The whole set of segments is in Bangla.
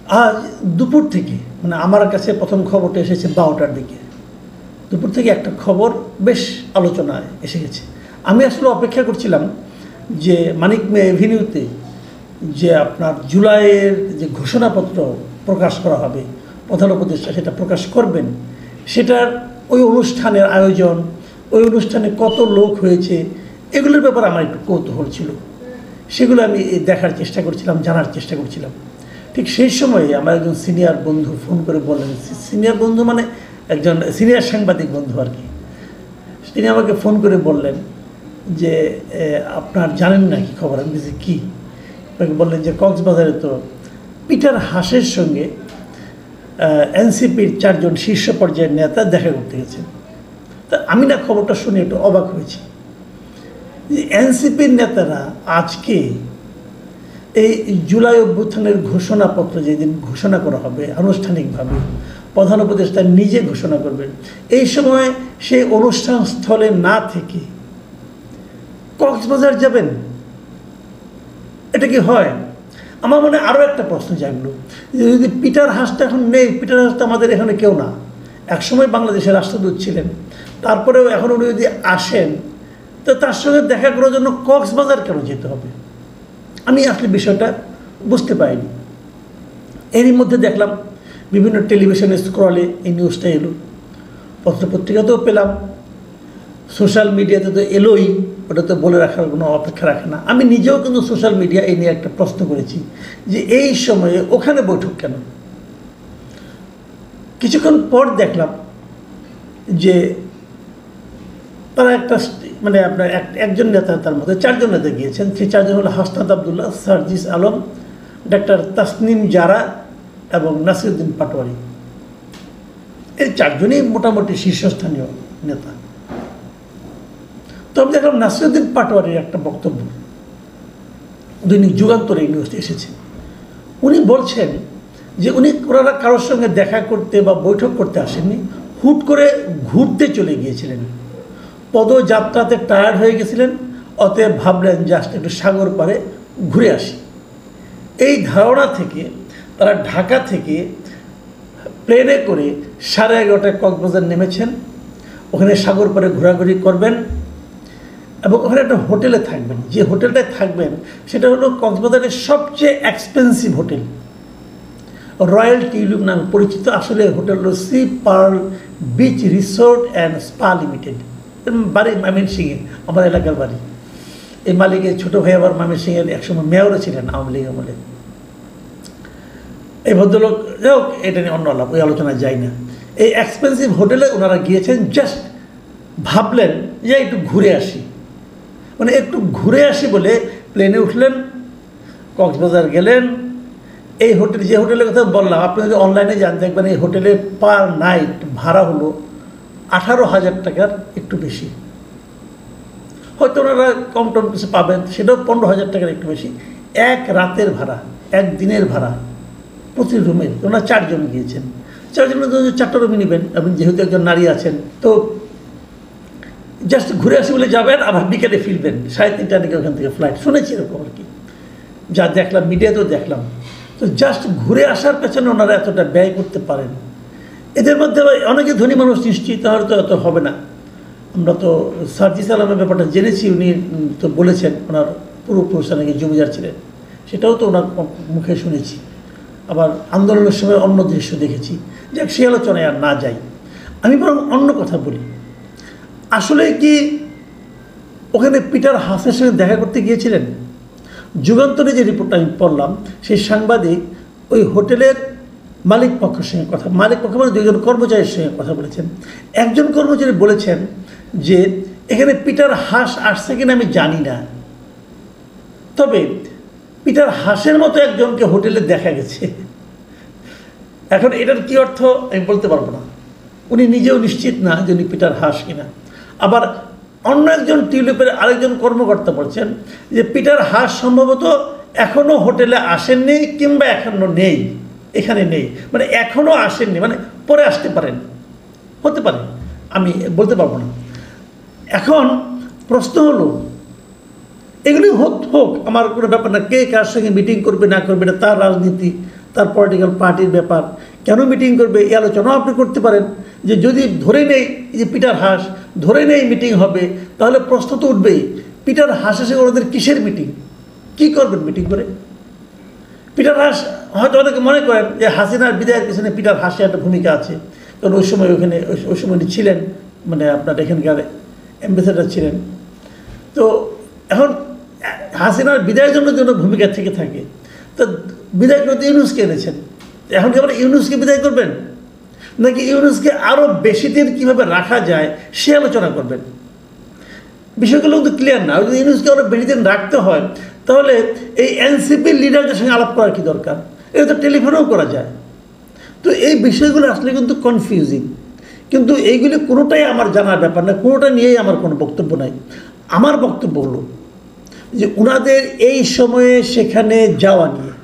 আজ দুপুর থেকে, মানে আমার কাছে প্রথম খবরটা এসেছে 12টার দিকে, দুপুর থেকে একটা খবর বেশ আলোচনায় এসে গেছে। আমি আসলে অপেক্ষা করছিলাম যে মানিক মে এভিনিউতে যে আপনার জুলাইয়ের যে ঘোষণাপত্র প্রকাশ করা হবে, প্রধান উপদেষ্টা সেটা প্রকাশ করবেন, সেটার ওই অনুষ্ঠানের আয়োজন, ওই অনুষ্ঠানে কত লোক হয়েছে, এগুলোর ব্যাপারে আমার একটু কৌতূহল ছিল। সেগুলো আমি দেখার চেষ্টা করছিলাম, জানার চেষ্টা করছিলাম। ঠিক সেই সময়ে আমার একজন সিনিয়র বন্ধু ফোন করে বললেন, সিনিয়র বন্ধু মানে একজন সিনিয়র সাংবাদিক বন্ধু আর কি, তিনি আমাকে ফোন করে বললেন যে আপনার জানেন না কি খবর? আমি বলছি কী? আমাকে বললেন যে কক্সবাজারে তো পিটার হাসের সঙ্গে এনসিপির 4 জন শীর্ষ পর্যায়ের নেতা দেখা করতে গেছেন। তা আমি না খবরটা শুনে একটু অবাক হয়েছি যে এনসিপির নেতারা আজকে এই জুলাই অভ্যুত্থানের ঘোষণাপত্র যেদিন ঘোষণা করা হবে আনুষ্ঠানিকভাবে, প্রধান উপদেষ্টা নিজে ঘোষণা করবেন, এই সময় সেই অনুষ্ঠান স্থলে না থেকে কক্সবাজার যাবেন, এটা কি হয়? আমার মনে আরও একটা প্রশ্ন জাগলো, যদি পিটার হাসটা এখন নেই, পিটার হাসটা আমাদের এখানে কেউ না, একসময় বাংলাদেশের রাষ্ট্রদূত ছিলেন, তারপরেও এখন উনি যদি আসেন তো তার সঙ্গে দেখা করার জন্য কক্সবাজার কেন যেতে হবে? আমি আসলে বিষয়টা বুঝতে পারিনি। এরই মধ্যে দেখলাম বিভিন্ন টেলিভিশনে স্ক্রলে এই নিউজটা এলো, পত্রপত্রিকাতেও পেলাম, সোশ্যাল মিডিয়াতে তো এলোই, ওটা তো বলে রাখার কোনো অপেক্ষা রাখে না। আমি নিজেও কিন্তু সোশ্যাল মিডিয়া এই নিয়ে একটা প্রশ্ন করেছি যে এই সময়ে ওখানে বৈঠক কেন? কিছুক্ষণ পর দেখলাম যে তারা একটা মানে আপনার একজন নেতা, তার মধ্যে 4 জন নেতা গিয়েছেন। সেই 4 জন হলো হাসনাত আবদুল্লাহ, সার্জিস আলম, ডাক্তার তাসনিম জারা এবং নাসিরউদ্দিন পাটোয়ারি। এই 4 জনই মোটামুটি শীর্ষস্থানীয় নেতা। তো আমি দেখলাম নাসিরউদ্দিন পাটোয়ারির একটা বক্তব্য, দৈনিক যুগান্তরে এই নিউজটি এসেছে। উনি বলছেন যে ওনারা কারোর সঙ্গে দেখা করতে বা বৈঠক করতে আসেননি, হুট করে ঘুরতে চলে গিয়েছিলেন, পদযাত্রাতে টায়ার্ড হয়ে গেছিলেন, অতএব ভাবলেন জাস্ট একটু সাগর পাড়ে ঘুরে আসি। এই ধারণা থেকে তারা ঢাকা থেকে প্লেনে করে 11:30টায় কক্সবাজার নেমেছেন, ওখানে সাগর পাড়ে ঘোরাঘুরি করবেন এবং ওখানে একটা হোটেলে থাকবেন। যে হোটেলটায় থাকবেন সেটা হলো কক্সবাজারের সবচেয়ে এক্সপেন্সিভ হোটেল, রয়্যাল টিউলিপ নামে পরিচিত। আসলে হোটেল হলো sea pearl beach resort and spa limited, বাড়ি ময়মনসিংহে, আমার এলাকার বাড়ি। এই মালিকের ছোটো ভাই আবার ময়মনসিংহের একসময় মেয়রও ছিলেন আওয়ামী লীগ আমলে। এই ভদ্রলোক, যাই হোক, এটা নিয়ে অন্য আলাপ, ওই আলোচনায় যাই না। এই এক্সপেন্সিভ হোটেলে ওনারা গিয়েছেন, জাস্ট ভাবলেন যে একটু ঘুরে আসি, মানে একটু ঘুরে আসি বলে প্লেনে উঠলেন, কক্সবাজার গেলেন। এই হোটেল, যে হোটেলের কথা বললাম, আপনি যদি অনলাইনে যান দেখবেন এই হোটেলে পার নাইট ভাড়া হলো 18,000 টাকার একটু বেশি। হয়তো ওনারা কম টম কিছু পাবেন, সেটাও 15,000 টাকার একটু বেশি। 1 রাতের ভাড়া, 1 দিনের ভাড়া প্রতি রুমের। ওনারা 4 জন গিয়েছেন, 4 জনের জন্য 4টা রুমই নেবেন। আপনি যেহেতু একজন নারী আছেন, তো জাস্ট ঘুরে আসি বলে যাবেন, আবার বিকেলে ফিরবেন। 3:30টা নাকি ওখান থেকে ফ্লাইট, শুনেছি এরকম আর কি, যা দেখলাম মিডিয়াতেও দেখলাম। তো জাস্ট ঘুরে আসার পেছনে ওনারা এতটা ব্যয় করতে পারেন। এদের মধ্যে অনেকে ধনী মানুষ নিশ্চিত, তাহলে তো এত হবে না। আমরা তো সার্জিস আলমের ব্যাপারটা জেনেছি, উনি তো বলেছেন ওনার পূর্বপুরুষরা নাকি জমিদার ছিলেন, সেটাও তো ওনার মুখে শুনেছি। আবার আন্দোলনের সময় অন্য দৃশ্য দেখেছি। যাক, সে আলোচনায় আর না যাই, আমি বরং অন্য কথা বলি। আসলে কি ওখানে পিটার হাসের সঙ্গে দেখা করতে গিয়েছিলেন? যুগান্তরে যে রিপোর্টটা আমি পড়লাম, সেই সাংবাদিক ওই হোটেলের মালিক পক্ষের সঙ্গে কথা, মালিক পক্ষ মানে 2 জন কর্মচারীর সঙ্গে কথা বলেছেন। একজন কর্মচারী বলেছেন যে এখানে পিটার হাস আসছে কিনা আমি জানি না, তবে পিটার হাসের মতো একজনকে হোটেলে দেখা গেছে। এখন এটার কি অর্থ আমি বলতে পারবো না, উনি নিজেও নিশ্চিত না যে উনি পিটার হাস কিনা। আবার অন্য একজন টিউলিপের আরেকজন কর্মকর্তা বলছেন যে পিটার হাস সম্ভবত এখনও হোটেলে আসেননি, কিংবা এখনও নেই, এখানে নেই, মানে এখনও আসেননি, মানে পরে আসতে পারেন, হতে পারে, আমি বলতে পারবো না। এখন প্রশ্ন হলো, এগুলি হোক, আমার কোনো ব্যাপার না, কে কার সঙ্গে মিটিং করবে না করবে না তার রাজনীতি, তার পলিটিক্যাল পার্টির ব্যাপার, কেন মিটিং করবে এই আলোচনাও আপনি করতে পারেন। যে যদি ধরে নেই যে পিটার হাস ধরে নেই মিটিং হবে, তাহলে প্রশ্ন তো উঠবেই, পিটার হাস এসে ওদের কিসের মিটিং, কী করবেন মিটিং করে? পিটার হাস হয়তো অনেকে মনে করেন যে হাসিনার বিদায়ের পিছনে পিটার হাসের একটা ভূমিকা আছে, কারণ ওই সময় ওখানে ওই সময় উনি ছিলেন, মানে আপনার এখানকার অ্যাম্বাসেডার ছিলেন। তো এখন হাসিনার বিদায়ের জন্য যেন ভূমিকা থেকে থাকে, তো বিদায় করতে ইউনুসকে এনেছেন, এখন কি আবার ইউনুসকে বিদায় করবেন, নাকি ইউনুসকে আরও বেশি দিন কীভাবে রাখা যায় সে আলোচনা করবেন? বিষয়গুলো কিন্তু ক্লিয়ার না। যদি ইউনুসকে আরও বেশি দিন রাখতে হয়, তাহলে এই এনসিপির লিডারদের সঙ্গে আলাপ করার কী দরকার? এটা তো টেলিফোনেও করা যায়। তো এই বিষয়গুলো আসলে কিন্তু কনফিউজিং, কিন্তু এইগুলি কোনোটাই আমার জানার ব্যাপার না, কোনোটা নিয়েই আমার কোনো বক্তব্য নাই। আমার বক্তব্য হলো যে ওনাদের এই সময়ে সেখানে যাওয়া নিয়ে,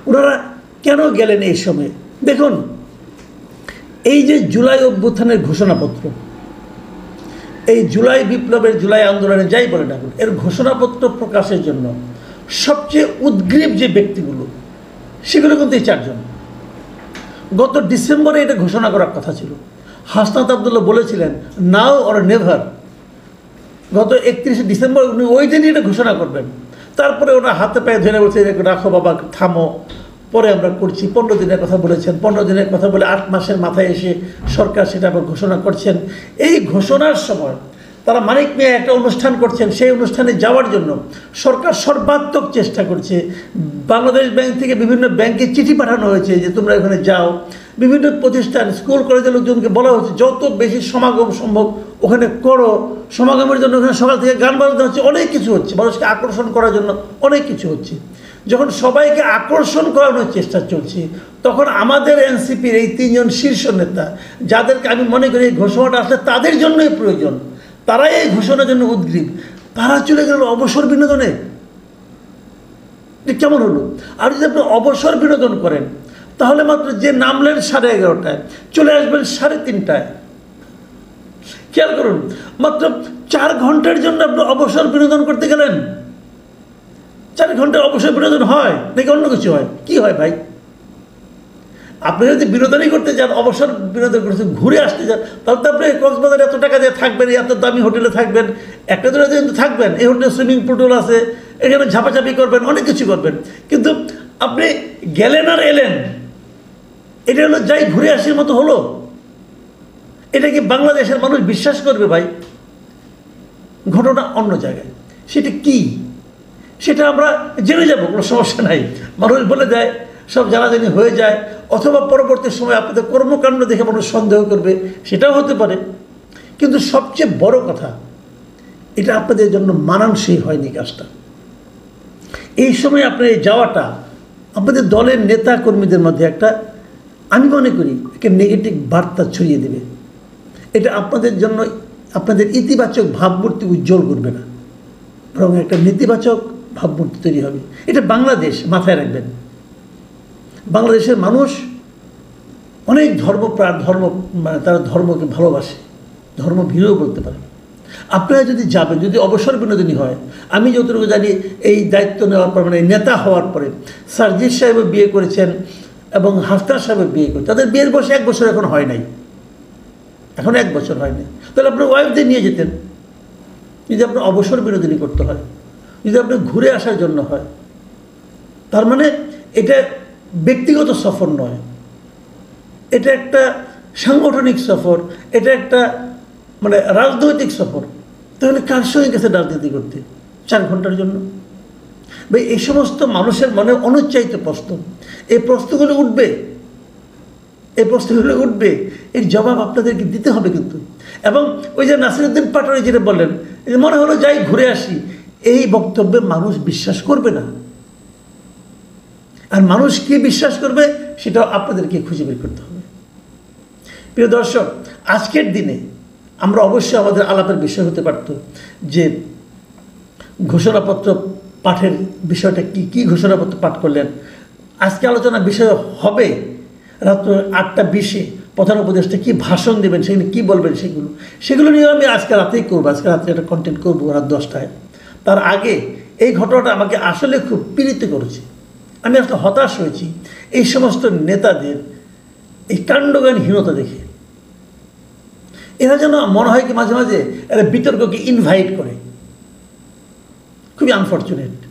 ওনারা কেন গেলেন এই সময়ে? দেখুন, এই যে জুলাই অভ্যুত্থানের ঘোষণাপত্র, এই জুলাই বিপ্লবের, জুলাই আন্দোলনে যাই বলে না, এর ঘোষণাপত্র প্রকাশের জন্য সবচেয়ে উদ্গ্রীব যে ব্যক্তিগুলো, সেগুলো কিন্তু এই চারজন। গত ডিসেম্বরে এটা ঘোষণা করার কথা ছিল। হাসনাত আবদুল্লাহ বলেছিলেন নাও অর নেভার। গত 31শে ডিসেম্বর উনি ওই দিনই এটা ঘোষণা করবেন। তারপরে ওরা হাতে পায়ে ধরে বলছে রাখো বাবা, থামো, পরে আমরা করছি। 15 দিনের কথা বলেছেন, 15 দিনের কথা বলে 8 মাসের মাথায় এসে সরকার সেটা আবার ঘোষণা করছেন। এই ঘোষণার সময় তারা মানিক মিয়া একটা অনুষ্ঠান করছেন, সেই অনুষ্ঠানে যাওয়ার জন্য সরকার সর্বাত্মক চেষ্টা করছে। বাংলাদেশ ব্যাংক থেকে বিভিন্ন ব্যাংকে চিঠি পাঠানো হয়েছে যে তোমরা এখানে যাও। বিভিন্ন প্রতিষ্ঠান, স্কুল কলেজের লোকজনকে বলা হচ্ছে যত বেশি সমাগম সম্ভব ওখানে করো। সমাগমের জন্য ওখানে সকাল থেকে গান বাজানো হচ্ছে, অনেক কিছু হচ্ছে, মানুষকে আকর্ষণ করার জন্য অনেক কিছু হচ্ছে। যখন সবাইকে আকর্ষণ করানোর চেষ্টা চলছে, তখন আমাদের এনসিপির এই 3 জন শীর্ষ নেতা, যাদেরকে আমি মনে করি এই ঘোষণাটা আসলে তাদের জন্যই প্রয়োজন, তারাই এই ঘোষণার জন্য উদ্গ্রীব, তারা চলে গেল অবসর বিনোদনে। কেমন হলো? আর যদি আপনি অবসর বিনোদন করেন, তাহলে মাত্র যে নামলেন 11:30টায়, চলে আসবেন 3:30টায়। খেয়াল করুন, মাত্র 4 ঘন্টার জন্য আপনি অবসর বিনোদন করতে গেলেন। 4 ঘন্টার অবসর বিনোদন হয় নাকি অন্য কিছু হয়? কি হয় ভাই? আপনি যদি বিনোদনই করতে যান, অবসর বিনোদন করতে ঘুরে আসতে যান, তাহলে তো আপনি কক্সবাজারে এত টাকা দিয়ে থাকবেন, এত দামি হোটেলে থাকবেন, একটা দুটো কিন্তু থাকবেন, এই হোটেলে সুইমিং পুল আছে, এখানে ঝাপাঝাপি করবেন, অনেক কিছু করবেন। কিন্তু আপনি গেলেন আর এলেন, এটা হলো যাই ঘুরে আসার মতো হলো? এটা কি বাংলাদেশের মানুষ বিশ্বাস করবে ভাই? ঘটনা অন্য জায়গায়। সেটা কি, সেটা আমরা জেনে যাব, কোনো সমস্যা নাই। মানুষ বলে দেয়, সব জানাজানি হয়ে যায়, অথবা পরবর্তী সময় আপনাদের কর্মকাণ্ড দেখে মানুষ সন্দেহ করবে, সেটাও হতে পারে। কিন্তু সবচেয়ে বড় কথা, এটা আপনাদের জন্য মানানসই হয়নি কাজটা। এই সময় আপনার এই যাওয়াটা আপনাদের দলের নেতা কর্মীদের মধ্যে একটা, আমি মনে করি, একটা নেগেটিভ বার্তা ছড়িয়ে দেবে। এটা আপনাদের জন্য, আপনাদের ইতিবাচক ভাবমূর্তি উজ্জ্বল করবে না, বরং একটা নেতিবাচক ভাবমূর্তি তৈরি হবে। এটা বাংলাদেশ, মাথায় রাখবেন। বাংলাদেশের মানুষ অনেক ধর্মপ্রাণ, মানে তারা ধর্মকে ভালোবাসে, ধর্মভীরও বলতে পারে। আপনারা যদি যাবেন, যদি অবসর বিনোদনী হয়, আমি যতটুকু জানি এই দায়িত্ব নেওয়ার পর, মানে নেতা হওয়ার পরে, সার্জিস সাহেবও বিয়ে করেছেন এবং হাফতার সাহেবের বিয়ে করেছেন। তাদের বিয়ের বয়স 1 বছর এখন হয় নাই, এখন 1 বছর হয়নি। তাহলে আপনার ওয়াইফদের নিয়ে যেতেন। যদি আপনার অবসর বিনোদনী করতে হয়, যদি আপনার ঘুরে আসার জন্য হয়, তার মানে এটা ব্যক্তিগত সফর নয়, এটা একটা সাংগঠনিক সফর, এটা একটা মানে রাজনৈতিক সফর। তাহলে কার সঙ্গে গেছে রাজনীতি করতে 4 ঘন্টার জন্য? ভাই, এই সমস্ত মানুষের মনে অনুচ্চারিত প্রশ্ন, এই প্রশ্নগুলো উঠবে, এর জবাব আপনাদেরকে দিতে হবে কিন্তু। এবং ওই যে নাসিরউদ্দিন পাটোয়ারি যেটা বললেন, মনে হলো যাই ঘুরে আসি, এই বক্তব্যে মানুষ বিশ্বাস করবে না। আর মানুষ কি বিশ্বাস করবে সেটাও আপনাদেরকে খুঁজে বের করতে হবে। প্রিয় দর্শক, আজকের দিনে আমরা অবশ্যই আমাদের আলাপের বিষয় হতে পারত যে ঘোষণাপত্র পাঠের বিষয়টা কি ঘোষণাপত্র পাঠ করলেন। আজকে আলোচনার বিষয় হবে রাত্র 8:20 প্রধান উপদেষ্টা কি ভাষণ দেবেন, সেখানে কী বলবেন, সেগুলো নিয়ে আমি আজকে রাতেই করবো। আজকে রাত্রে একটা কন্টেন্ট করবো রাত 10টায়। তার আগে এই ঘটনাটা আমাকে আসলে খুব পীড়িত করেছে। আমি আসলে হতাশ হয়েছি। এই সমস্ত নেতাদের এই কাণ্ডজ্ঞানহীনতা দেখে এরা যেন মনে হয় কি মাঝে মাঝে এরা বিতর্ককে ইনভাইট করে, খুবই আনফর্চুনেট।